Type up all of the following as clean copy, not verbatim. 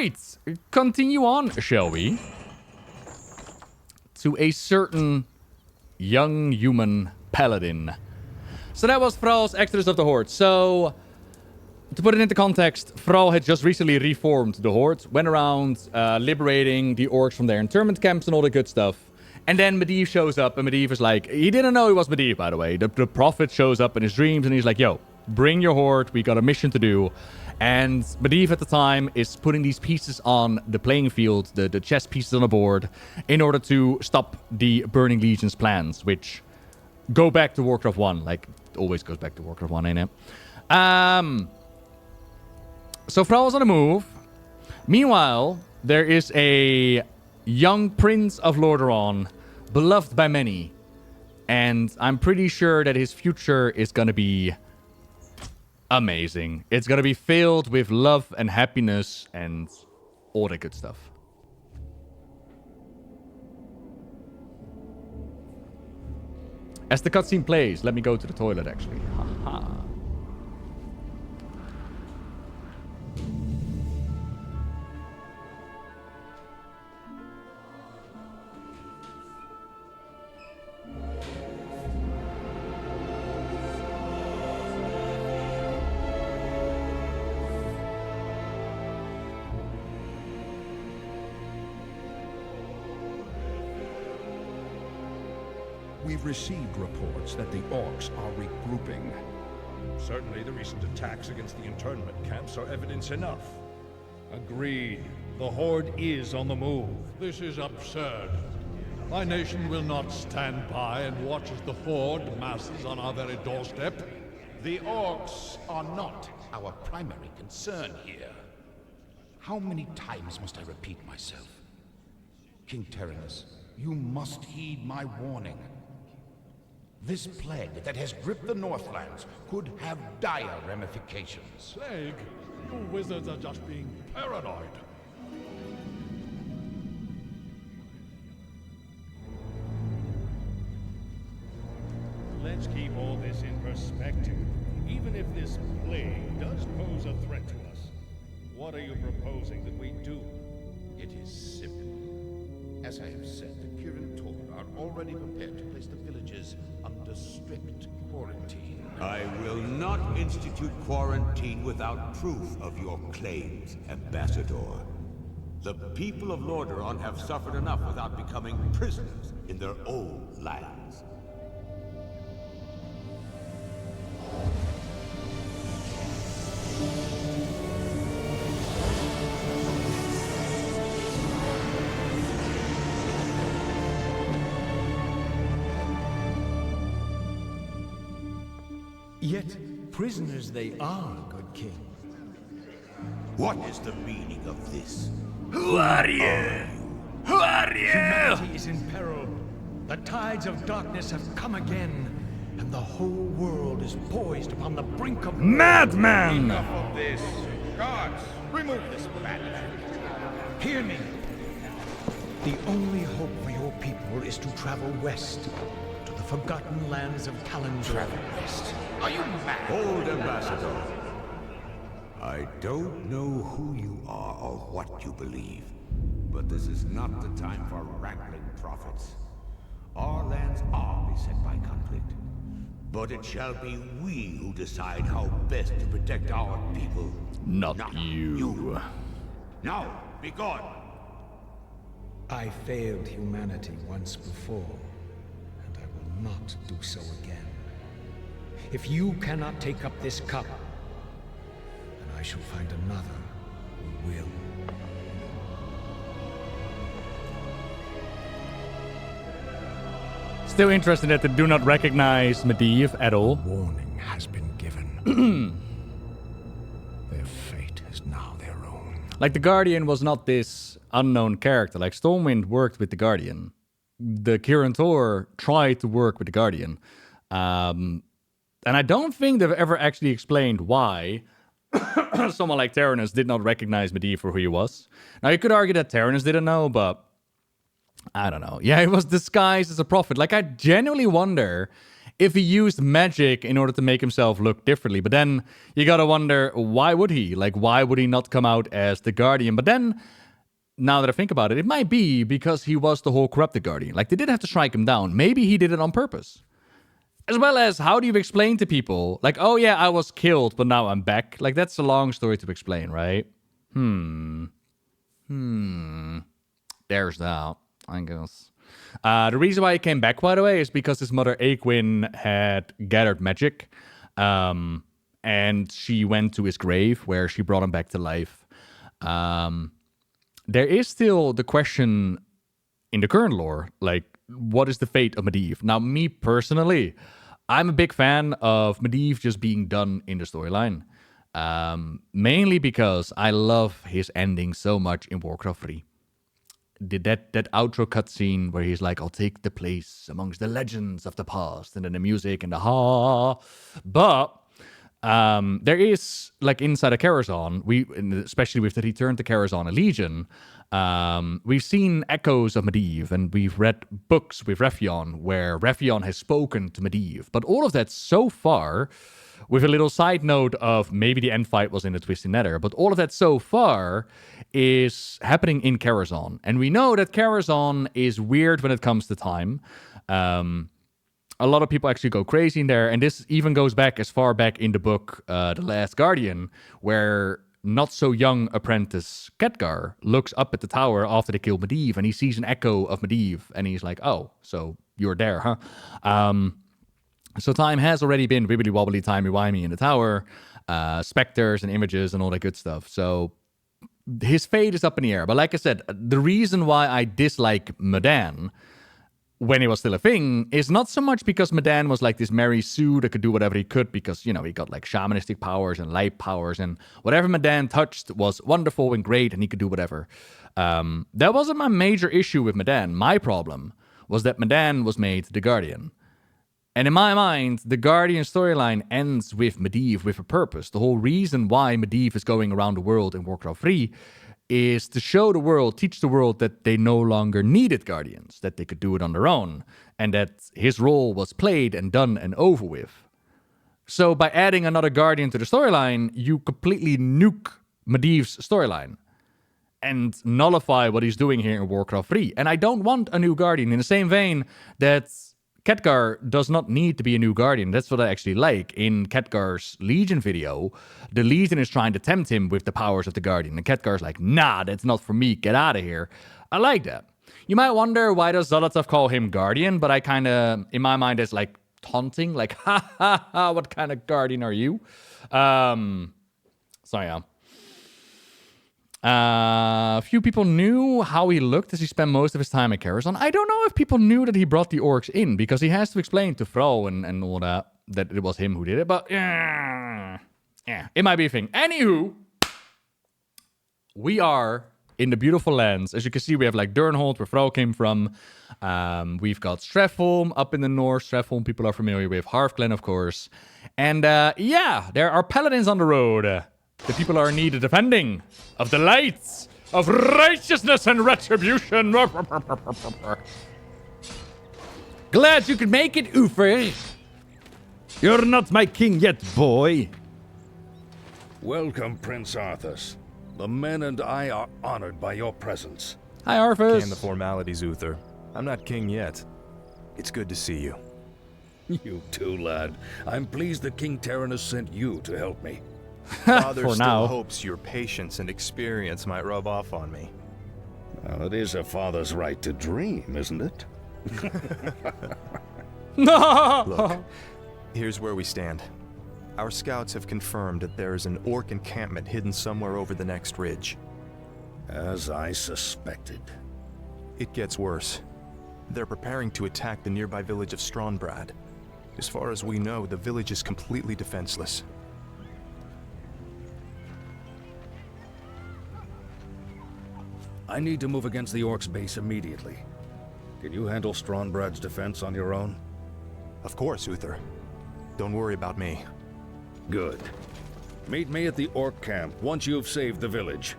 right, continue on, shall we? To a certain young human paladin. So that was Thrall's Exodus of the Horde. So, to put it into context, Thrall had just recently reformed the Horde, went around liberating the orcs from their internment camps and all the good stuff. And then Medivh shows up, and Medivh is like, he didn't know he was Medivh, by the way. The prophet shows up in his dreams, and he's like, yo, bring your Horde, we got a mission to do. And Medivh at the time is putting these pieces on the playing field, the chess pieces on the board, in order to stop the Burning Legion's plans, which go back to Warcraft 1. Like, it always goes back to Warcraft 1, ain't it? So Thrall was on the move. Meanwhile, there is a young prince of Lordaeron, beloved by many. And I'm pretty sure that his future is going to be amazing. It's going to be filled with love and happiness and all that good stuff. As the cutscene plays, let me go to the toilet, actually. Haha. We've received reports that the orcs are regrouping. Certainly the recent attacks against the internment camps are evidence enough. Agreed. The Horde is on the move. This is absurd. My nation will not stand by and watch as the Horde masses on our very doorstep. The orcs are not our primary concern here. How many times must I repeat myself? King Terenas, you must heed my warning. This plague that has gripped the Northlands could have dire ramifications. Plague? You wizards are just being paranoid. Let's keep all this in perspective. Even if this plague does pose a threat to us, what are you proposing that we do? It is simple. As I have said, the Kirin Tor are already prepared to place the villages under strict quarantine. I will not institute quarantine without proof of your claims, Ambassador. The people of Lordaeron have suffered enough without becoming prisoners in their own lands. Yet prisoners they are, good king. What is the meaning of this? Who are you? Who are you? Humanity is in peril. The tides of darkness have come again, and the whole world is poised upon the brink of... Madman! Enough of this. Guards, remove this bandit. Hear me. The only hope for your people is to travel west, to the forgotten lands of Kalimdor. Travel west. Are you mad? Hold, Ambassador. I don't know who you are or what you believe, but this is not the time for wrangling prophets. Our lands are beset by conflict, but it shall be we who decide how best to protect our people. Not you. Now, be gone. I failed humanity once before, and I will not do so again. If you cannot take up this cup, then I shall find another who will. Still interested that they do not recognize Medivh at all. Warning has been given. Their fate is now their own. Like, the Guardian was not this unknown character. Like, Stormwind worked with the Guardian. The Kirin Tor tried to work with the Guardian. And I don't think they've ever actually explained why someone like Terenas did not recognize Medivh for who he was. Now, you could argue that Terenas didn't know, but I don't know. Yeah, he was disguised as a prophet. Like, I genuinely wonder if he used magic in order to make himself look differently. But then you gotta wonder, why would he? Like, why would he not come out as the Guardian? But then, now that I think about it, it might be because he was the whole corrupted Guardian. Like, they did have to strike him down. Maybe he did it on purpose. As well as, how do you explain to people, like, oh yeah, I was killed, but now I'm back? Like, that's a long story to explain, right? There's that, I guess. The reason why he came back, by the way, is because his mother, Aegwyn, had gathered magic. And she went to his grave, where she brought him back to life. There is still the question in the current lore, like, what is the fate of Medivh? Now, me personally, I'm a big fan of Medivh just being done in the storyline. Mainly because I love his ending so much in Warcraft 3. That outro cutscene where he's like, I'll take the place amongst the legends of the past, and then the music and the ha. But there is, like, inside of Karazhan, especially with the return to Karazhan Legion, we've seen echoes of Medivh, and we've read books with Reffion where Reffion has spoken to Medivh. But all of that so far, with a little side note of maybe the end fight was in the Twisted Nether, but all of that so far is happening in Karazhan. And we know that Karazhan is weird when it comes to time. A lot of people actually go crazy in there, and this even goes back as far back in the book, The Last Guardian, where not-so-young apprentice Khadgar looks up at the tower after they kill Medivh, and he sees an echo of Medivh, and he's like, oh, so you're there, huh? So time has already been wibbly-wobbly, timey-wimey in the tower, specters and images and all that good stuff. So his fate is up in the air. But like I said, the reason why I dislike Medan when it was still a thing is not so much because Medan was like this Mary Sue that could do whatever he could, because, you know, he got like shamanistic powers and light powers, and whatever Medan touched was wonderful and great, and he could do whatever. That wasn't my major issue with Medan. My problem was that Medan was made the Guardian. And in my mind, the Guardian storyline ends with Medivh with a purpose. The whole reason why Medivh is going around the world in Warcraft 3 is to show the world, teach the world that they no longer needed Guardians, that they could do it on their own, and that his role was played and done and over with. So by adding another Guardian to the storyline, you completely nuke Medivh's storyline and nullify what he's doing here in Warcraft 3. And I don't want a new Guardian in the same vein that Khadgar does not need to be a new Guardian. That's what I actually like. In Khadgar's Legion video, the Legion is trying to tempt him with the powers of the Guardian. And Khadgar's like, nah, that's not for me. Get out of here. I like that. You might wonder, why does Zolotov call him Guardian? But I kind of, in my mind, it's like taunting. Like, ha, ha, ha, what kind of Guardian are you? So, yeah. A few people knew how he looked as he spent most of his time at Karazhan. I don't know if people knew that he brought the orcs in, because he has to explain to Thrall and all that it was him who did it. But yeah, it might be a thing. Anywho, we are in the beautiful lands. As you can see, we have like Durnhold, where Thrall came from. We've got Stratholme up in the north. Stratholme people are familiar with. Hearthglen, of course. And yeah, there are paladins on the road. The people are in need of defending of the lights of righteousness and retribution. Glad you could make it, Uther. You're not my king yet, boy. Welcome, Prince Arthas. The men and I are honored by your presence. Hi, Arthas. Can the formalities, Uther. I'm not king yet. It's good to see you. You too, lad. I'm pleased that King Terenas sent you to help me. Father For still now. hopes your patience and experience might rub off on me. Well, it is a father's right to dream, isn't it? Look, here's where we stand. Our scouts have confirmed that there is an orc encampment hidden somewhere over the next ridge. As I suspected. It gets worse. They're preparing to attack the nearby village of Stronbrad. As far as we know, the village is completely defenseless. I need to move against the Orcs' base immediately. Can you handle Stronbrad's defense on your own? Of course, Uther. Don't worry about me. Good. Meet me at the Orc camp once you've saved the village.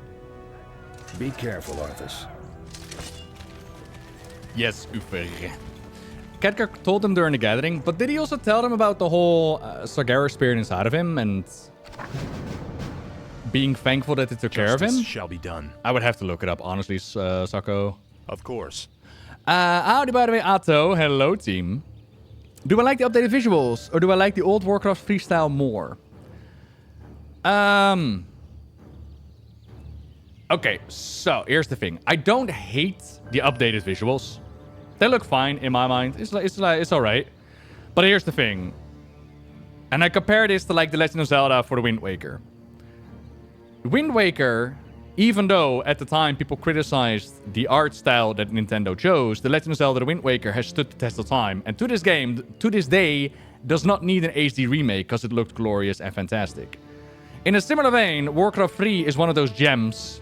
Be careful, Arthas. Yes, Uther. Khadgar told them during the gathering, but did he also tell them about the whole Sargeras spirit inside of him and being thankful that they took care of him? Shall be done. I would have to look it up, honestly, Sako. Of course. Howdy, by the way, Atto. Hello, team. Do I like the updated visuals, or do I like the old Warcraft freestyle more? Okay, so here's the thing. I don't hate the updated visuals. They look fine in my mind. It's all right. But here's the thing. And I compare this to like the Legend of Zelda for the Wind Waker. Wind Waker, even though at the time people criticized the art style that Nintendo chose, the Legend of Zelda the Wind Waker has stood the test of time. And to this game, to this day, does not need an HD remake because it looked glorious and fantastic. In a similar vein, Warcraft 3 is one of those gems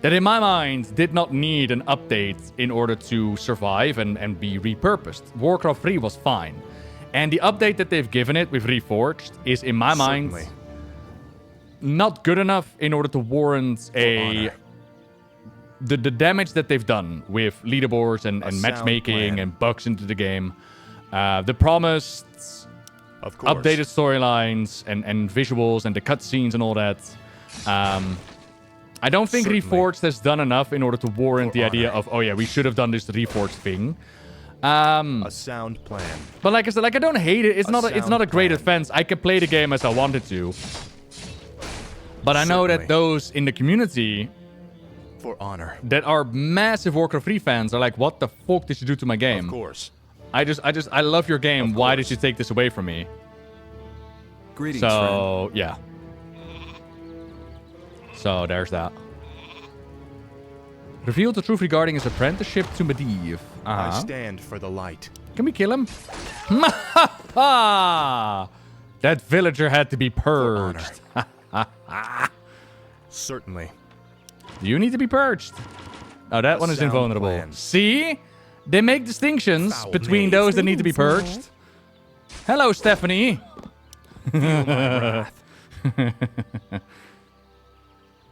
that in my mind did not need an update in order to survive and be repurposed. Warcraft 3 was fine. And the update that they've given it with Reforged is, in my mind, not good enough in order to warrant the damage that they've done with leaderboards and matchmaking and bugs into the game. The promised updated storylines and visuals and the cutscenes and all that. I don't think Reforged has done enough in order to warrant the idea of, oh yeah, we should have done this Reforged thing. A sound plan. But like I said, like I don't hate it. It's not a great offense. I can play the game as I wanted to. But I know that those in the community for honor that are massive Warcraft 3 fans are like, what the fuck did you do to my game? Of course. I love your game. Why did you take this away from me? Greetings, so, yeah. So, there's that. Revealed the truth regarding his apprenticeship to Medivh. I stand for the light. Can we kill him? That villager had to be purged. Certainly. You need to be purged. Oh, that one is invulnerable. Plan. See? They make distinctions between those that need to be purged. Hello, Stephanie.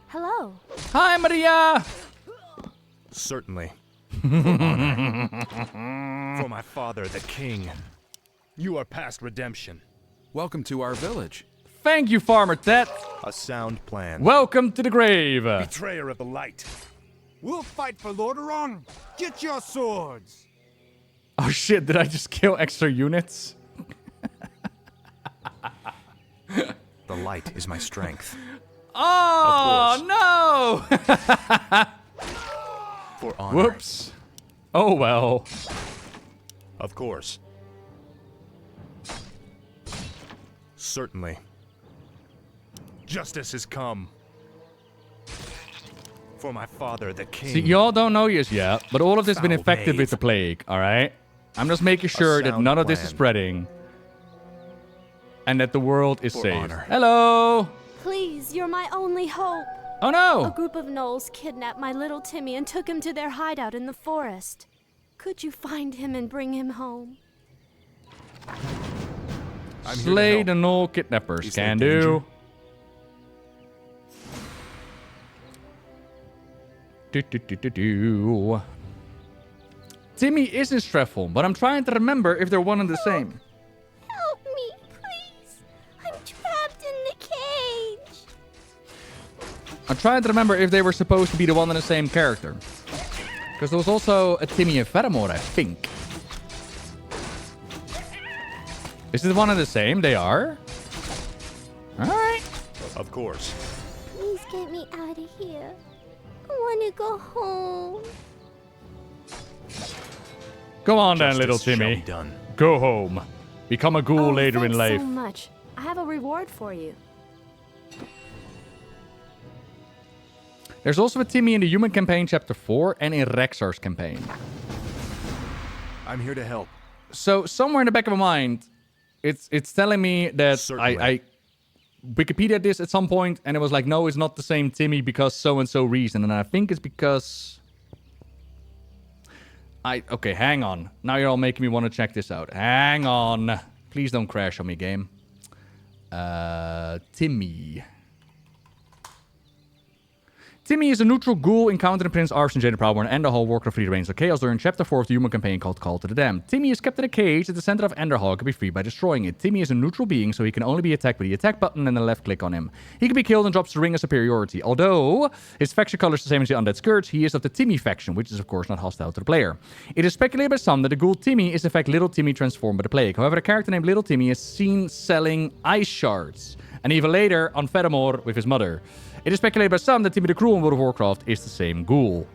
Hello. Hi, Maria. Certainly. For honor. For my father, the king. You are past redemption. Welcome to our village. Thank you, Farmer Tet. A sound plan. Welcome to the grave. Betrayer of the light. We'll fight for Lordaeron. Get your swords. Oh shit, did I just kill extra units? The light is my strength. Oh, no! For honor. Whoops. Oh, well. Of course. Certainly. Justice has come. For my father, the king. See, y'all don't know this yet, but all of this has been infected with the plague, alright? I'm just making sure that none of this is spreading. And that the world is safe. Honor. Hello! Please, you're my only hope. Oh no! A group of gnolls kidnapped my little Timmy and took him to their hideout in the forest. Could you find him and bring him home? Slay the gnoll kidnappers. Can do. Timmy is in Streffholm, but I'm trying to remember if they're one and the same. Help me, please. I'm trapped in the cage. I'm trying to remember if they were supposed to be the one and the same character. Because there was also a Timmy and Faramore, I think. Is it the one and the same? They are? Alright. Of course. Please get me out of here. I want to go home. Go on then, Justice little shall Timmy. be done. Go home. Become a ghoul later in life. Thanks so much. I have a reward for you. There's also a Timmy in the Human Campaign Chapter 4 and in Rexar's campaign. I'm here to help. So somewhere in the back of my mind, it's telling me that I Wikipedia this at some point, and it was like, no, it's not the same Timmy because so-and-so reason. And I think it's because... Okay, hang on. Now you're all making me want to check this out. Hang on. Please don't crash on me, game. Timmy. Timmy is a neutral ghoul encountered in Prince Arf's and Jaded Proudmoore and Enderhall Warcraft 3 Reigns of Chaos during Chapter 4 of the human campaign called Call to the Damned. Timmy is kept in a cage at the center of Enderhall and can be freed by destroying it. Timmy is a neutral being, so he can only be attacked with the attack button and a left click on him. He can be killed and drops the Ring of Superiority. Although his faction color is the same as the Undead Scourge, he is of the Timmy faction, which is of course not hostile to the player. It is speculated by some that the ghoul Timmy is in fact Little Timmy transformed by the plague. However, a character named Little Timmy is seen selling ice shards, and even later on Fedamore with his mother. It is speculated by some that Timmy the Cruel in World of Warcraft is the same ghoul.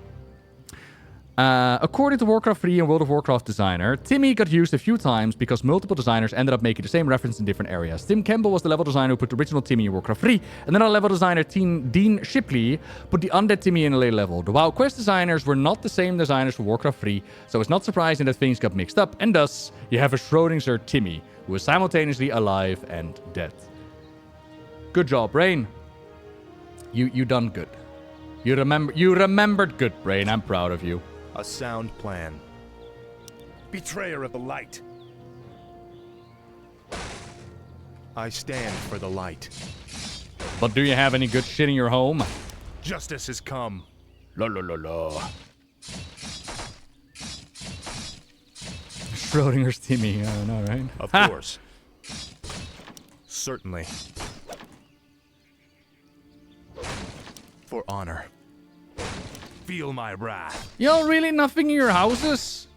According to Warcraft 3 and World of Warcraft designer, Timmy got used a few times because multiple designers ended up making the same reference in different areas. Tim Campbell was the level designer who put the original Timmy in Warcraft 3, and then our level designer Dean Shipley put the undead Timmy in a later level. The WoW Quest designers were not the same designers for Warcraft 3, so it's not surprising that things got mixed up, and thus you have a Schrödinger Timmy, who is simultaneously alive and dead. Good job, Brain. You done good. You remembered good, Brain. I'm proud of you. A sound plan. Betrayer of the light. I stand for the light. But do you have any good shit in your home? Justice has come. La la la la. Schrödinger's Timmy. I don't know, right? Of course. Certainly. For honor. Feel my wrath. Yo, really nothing in your houses?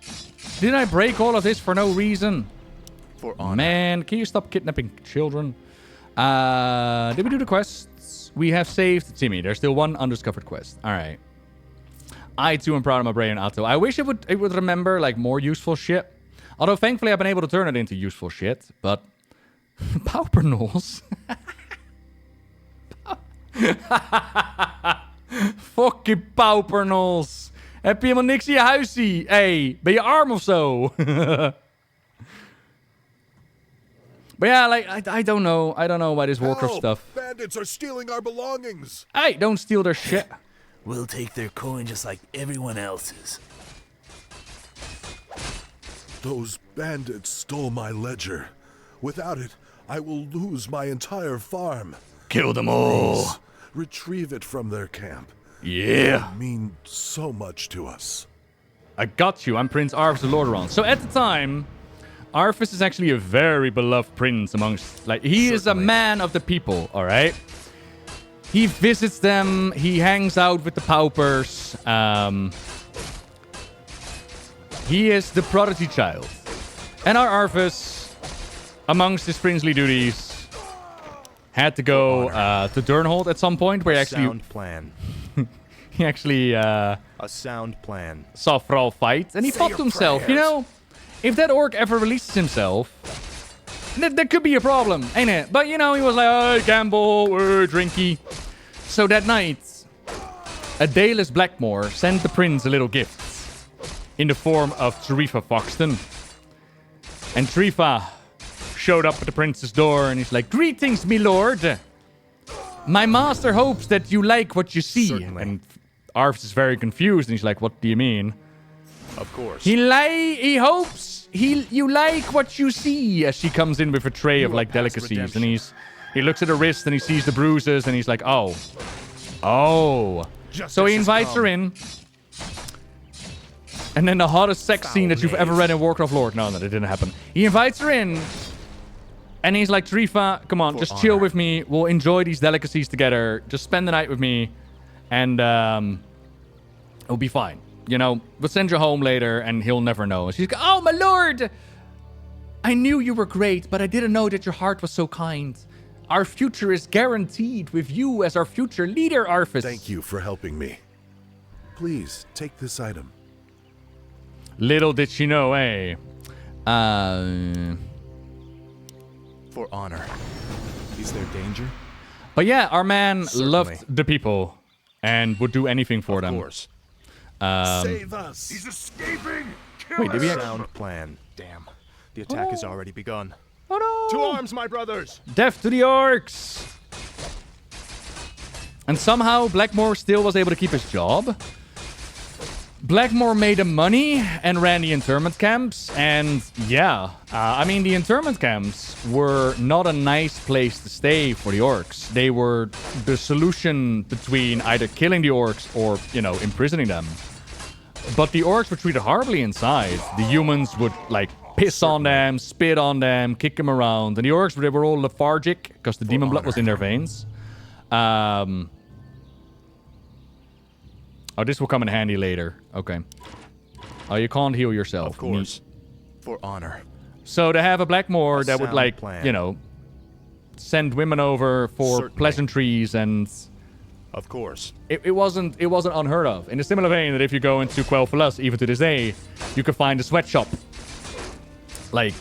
Did I break all of this for no reason? For honor. Man, can you stop kidnapping children? Did we do the quests? We have saved Timmy. There's still one undiscovered quest. All right. I too am proud of my brain, Atto. I wish it would remember like more useful shit. Although thankfully I've been able to turn it into useful shit. But Paupernols. Fucking paupernols. Heb je helemaal niks in je huisie? Hey, ben je arm of zo? But yeah, like, I don't know. I don't know why this Warcraft stuff. Bandits are stealing our belongings. Hey, don't steal their shit. We'll take their coin just like everyone else's. Those bandits stole my ledger. Without it, I will lose my entire farm. Kill them all. Please, retrieve it from their camp. Yeah. They mean so much to us. I got you. I'm Prince Arfus of Lordaeron. So at the time, Arfus is actually a very beloved prince amongst... Like, he is a man of the people, all right? He visits them. He hangs out with the paupers. He is the prodigy child. And our Arfus, amongst his princely duties, had to go to Durnhold at some point, where he actually... Sound plan. He actually... a sound plan. Saw Thrall fight, and he thought to himself, you know, if that orc ever releases himself, that could be a problem, ain't it? But, you know, he was like, oh, gamble, drinky. So that night, a Daelus Blackmore sent the prince a little gift in the form of Tarifa Foxton. And Tarifa showed up at the prince's door, and he's like, greetings, my lord. My master hopes that you like what you see. Certainly. And Arfus is very confused, and he's like, what do you mean? Of course. He hopes you like what you see, as she comes in with a tray of like delicacies, redemption. and he looks at her wrist and he sees the bruises, and he's like, oh. Justice So he has invites her come. in. And then the hottest sex scene that you've ever read in Warcraft lore. No, that didn't happen. He invites her in. And he's like, Tarifa, come on, just chill with me. We'll enjoy these delicacies together. Just spend the night with me. And it'll be fine. You know, we'll send you home later and he'll never know. And she's like, oh, my lord. I knew you were great, but I didn't know that your heart was so kind. Our future is guaranteed with you as our future leader, Arfus. Thank you for helping me. Please, take this item. Little did she know, eh? For honor. Is there danger? But yeah, our man Certainly. loved the people and would do anything for them. Of course. Save us! He's escaping! Wait, did we actually... Sound plan. Damn. The attack has already begun. Oh no! To arms, my brothers! Death to the orcs! And somehow Blackmore still was able to keep his job. Blackmore made the money and ran the internment camps, and yeah, I mean, the internment camps were not a nice place to stay for the orcs. They were the solution between either killing the orcs or, you know, imprisoning them. But the orcs were treated horribly inside. The humans would, like, piss on them, spit on them, kick them around. And the orcs, they were all lethargic because the demon blood was in their veins. Oh, this will come in handy later. Okay. Oh, you can't heal yourself. Of course. For honor. So to have a Blackmore that would, like, plan. you know, send women over for pleasantries and... Of course. It wasn't unheard of. In a similar vein that if you go into Quel'Thalas, even to this day, you can find a sweatshop. Like,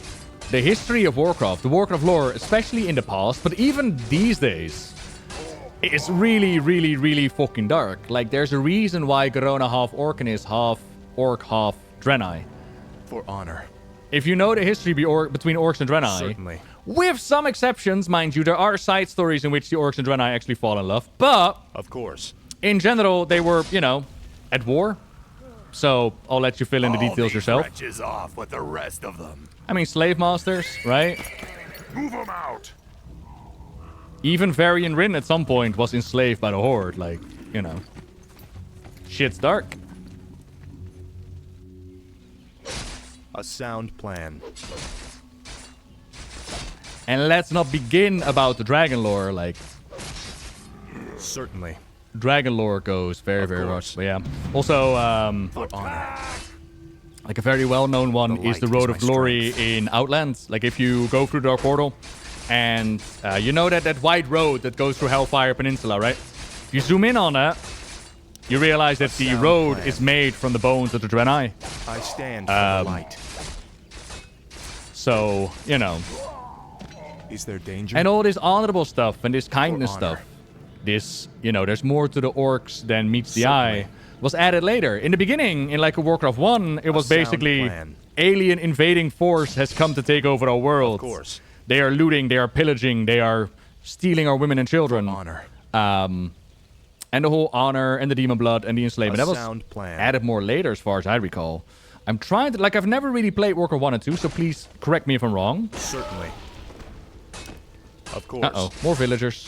the history of Warcraft, the Warcraft lore, especially in the past, but even these days... It's really, really, really fucking dark. Like, there's a reason why Garona half Orcan is half Orc, half Draenei. For honor. If you know the history between Orcs and Draenei... Certainly. With some exceptions, mind you, there are side stories in which the Orcs and Draenei actually fall in love. But... Of course. In general, they were, you know, at war. So, I'll let you fill in the details yourself. Wretches off with the rest of them. I mean, slave masters, right? Move them out. Even Varian Rin at some point was enslaved by the Horde. Like, you know. Shit's dark. A sound plan. And let's not begin about the dragon lore. Like, certainly. Dragon lore goes very, very much. But yeah. Also, for honor. Like a very well-known one is the Road of Glory in Outland. Like, if you go through the Dark Portal, and you know that wide road that goes through Hellfire Peninsula, right? If you zoom in on that, you realize that the road is made from the bones of the Draenei. I stand for the light. So, you know. Is there danger? And all this honorable stuff and this kindness stuff, this, you know, there's more to the orcs than meets the eye, was added later. In the beginning, in like a Warcraft 1, it was basically alien invading force has come to take over our world. Of course. They are looting, they are pillaging, they are stealing our women and children. Honor. And the whole honor and the demon blood and the enslavement. That was added more later as far as I recall. I'm trying to, like, I've never really played Warcraft 1 and 2, so please correct me if I'm wrong. Certainly. Of course. Uh-oh, more villagers.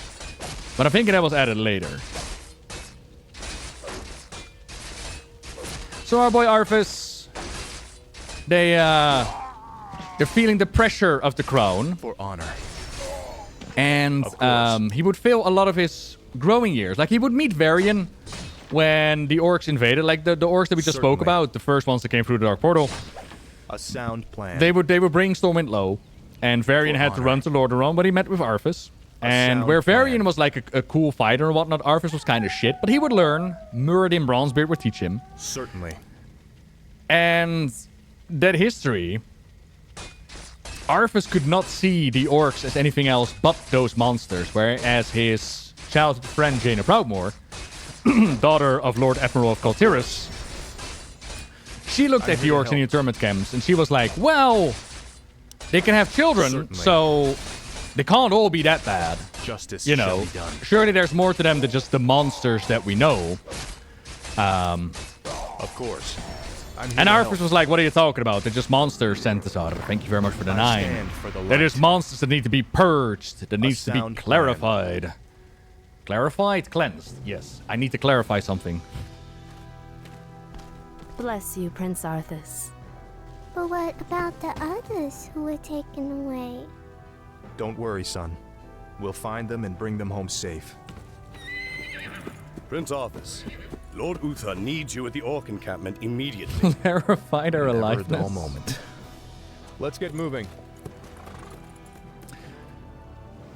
But I'm thinking that was added later. So our boy Arthas, they're feeling the pressure of the crown. For honor. And he would fail a lot of his growing years. Like, he would meet Varian when the orcs invaded. Like, the orcs that we just spoke about, the first ones that came through the Dark Portal. A sound plan. They would bring Stormwind low. And Varian had to run to Lordaeron, but he met with Arthas. And where Varian was like a cool fighter and whatnot, Arthas was kind of shit. But he would learn. Muradin Bronzebeard would teach him. Certainly. And that history... Arthas could not see the orcs as anything else but those monsters, whereas his childhood friend Jaina Proudmoore, daughter of Lord Admiral of Kaltiris, she looked at the orcs in the internment camps and she was like, well, they can have children, so they can't all be that bad. Justice you know, shall be done. Surely there's more to them than just the monsters that we know. Of course. And Arthas was like, what are you talking about? They're just monsters sent us out of it. Thank you very much for the 9. They're just monsters that need to be purged. That needs to be clarified. Plan. Clarified? Cleansed. Yes. I need to clarify something. Bless you, Prince Arthas. But what about the others who were taken away? Don't worry, son. We'll find them and bring them home safe. Prince Arthas, Lord Uther needs you at the Orc encampment immediately. Clarified our aliveness. Never a dull moment. Let's get moving.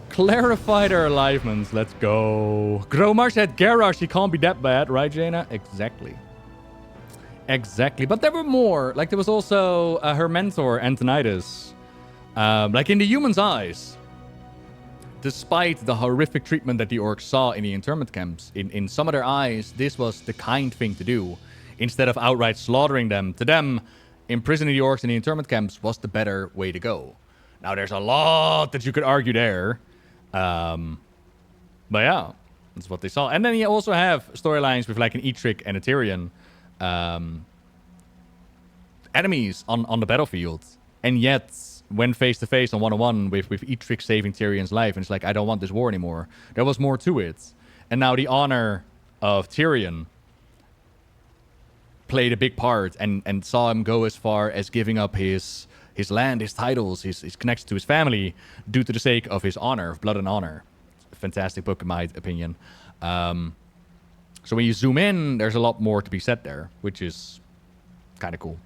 Clarified our aliveness. Let's go. Gromar said Garrosh, he can't be that bad, right, Jaina? Exactly. Exactly. But there were more. Like, there was also her mentor, Antonidas. Like, in the human's eyes, despite the horrific treatment that the orcs saw in the internment camps, in some of their eyes, this was the kind thing to do. Instead of outright slaughtering them, to them, imprisoning the orcs in the internment camps was the better way to go. Now, there's a lot that you could argue there. But yeah, that's what they saw. And then you also have storylines with like an Etric and a Tyrion. enemies on the battlefield. And yet, when face to face on 1-on-1 with Eitrigg saving Tyrion's life, and it's like, I don't want this war anymore. There was more to it. And now the honor of Tyrion played a big part and saw him go as far as giving up his land, his titles, his connection to his family due to the sake of his honor, of blood and honor. Fantastic book in my opinion. So when you zoom in, there's a lot more to be said there, which is kind of cool.